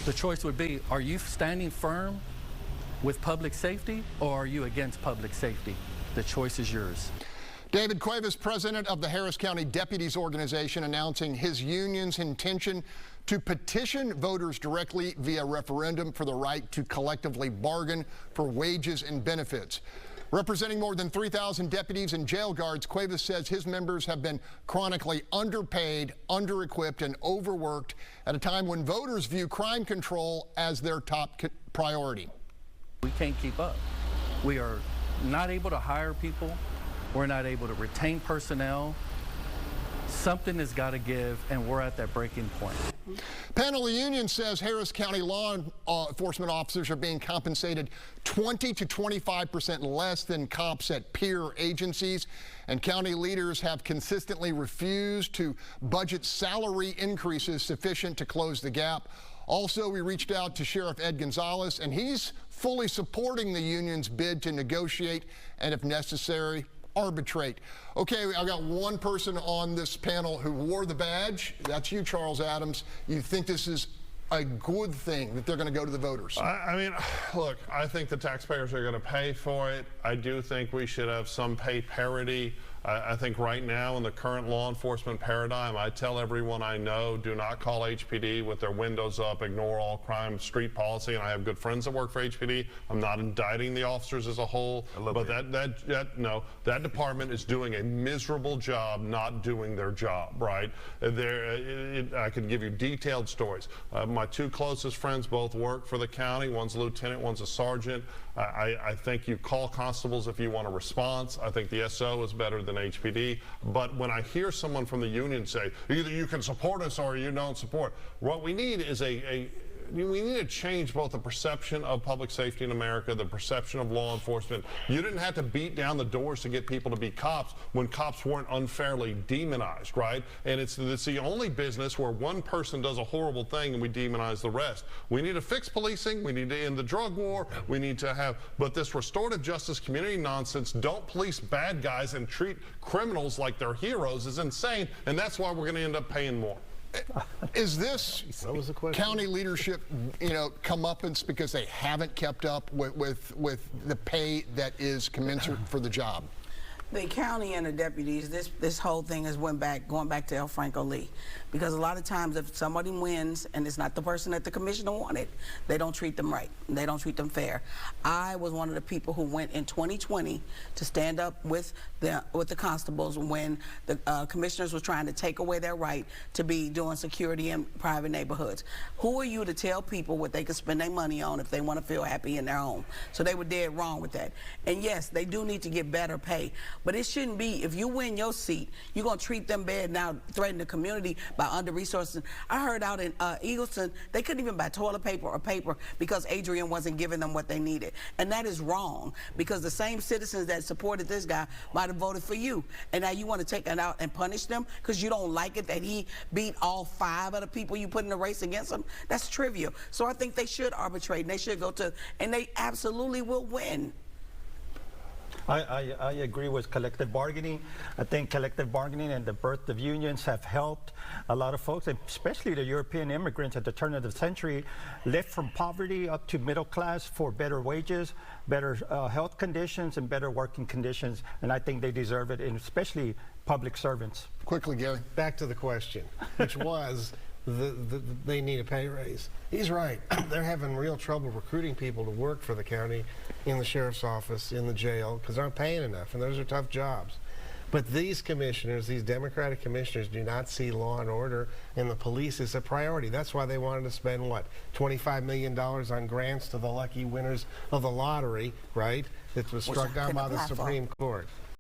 The choice would be, are you standing firm with public safety or are you against public safety? The choice is yours. David Cuevas, president of the Harris County Deputies Organization, announcing his union's intention to petition voters directly via referendum for the right to collectively bargain for wages and benefits. Representing more than 3,000 deputies and jail guards, Cuevas says his members have been chronically underpaid, under-equipped, and overworked at a time when voters view crime control as their top priority. We can't keep up. We are not able to hire people. We're not able to retain personnel. Something has got to give, and we're at that breaking point. Panel of the union says Harris County law enforcement officers are being compensated 20 to 25% less than cops at peer agencies, and county leaders have consistently refused to budget salary increases sufficient to close the gap. Also, we reached out to Sheriff Ed Gonzalez, and he's fully supporting the union's bid to negotiate and, if necessary, arbitrate. Okay, I've got one person on this panel who wore the badge. That's you, Charles Adams. You think this is a good thing that they're going to go to the voters? I mean, look, I think the taxpayers are going to pay for it. I do think we should have some pay parity. I think right now in the current law enforcement paradigm, I tell everyone I know, do not call HPD with their windows up, ignore all crime street policy, and I have good friends that work for HPD. I'm not indicting the officers as a whole, but that department is doing a miserable job not doing their job, right? I could give you detailed stories. My two closest friends both work for the county. One's a lieutenant, one's a sergeant. I think you call constables if you want a response. I think the SO is better than HPD. But when I hear someone from the union say, either you can support us or you don't support, what we need is we need to change both the perception of public safety in America, the perception of law enforcement. You didn't have to beat down the doors to get people to be cops when cops weren't unfairly demonized, right? And it's the only business where one person does a horrible thing and we demonize the rest. We need to fix policing. We need to end the drug war. We need to have, but this restorative justice community nonsense, don't police bad guys and treat criminals like they're heroes, is insane. And that's why we're going to end up paying more. Is this county leadership, comeuppance because they haven't kept up with the pay that is commensurate for the job? The county and the deputies, this whole thing is going back to El Franco Lee. Because a lot of times if somebody wins and it's not the person that the commissioner wanted, they don't treat them right. They don't treat them fair. I was one of the people who went in 2020 to stand up with the constables when the commissioners were trying to take away their right to be doing security in private neighborhoods. Who are you to tell people what they can spend their money on if they want to feel happy in their home? So they were dead wrong with that. And yes, they do need to get better pay. But it shouldn't be, if you win your seat, you're going to treat them bad now, threaten the community by under-resourcing. I heard out in Eagleton, they couldn't even buy toilet paper or paper because Adrian wasn't giving them what they needed. And that is wrong, because the same citizens that supported this guy might have voted for you. And now you want to take it out and punish them because you don't like it that he beat all 5 of the people you put in the race against him? That's trivial. So I think they should arbitrate, and they should go to, and they absolutely will win. I agree with collective bargaining. I think collective bargaining and the birth of unions have helped a lot of folks, especially the European immigrants at the turn of the century, lift from poverty up to middle class for better wages, better health conditions, and better working conditions. And I think they deserve it, and especially public servants. Quickly, Gary. Back to the question, which was, they need a pay raise. He's right. They're having real trouble recruiting people to work for the county, in the sheriff's office, in the jail, because they aren't paying enough, and those are tough jobs. But these commissioners, these Democratic commissioners, do not see law and order and the police as a priority. That's why they wanted to spend, what, $25 million on grants to the lucky winners of the lottery, right, that was struck down by the Supreme Court.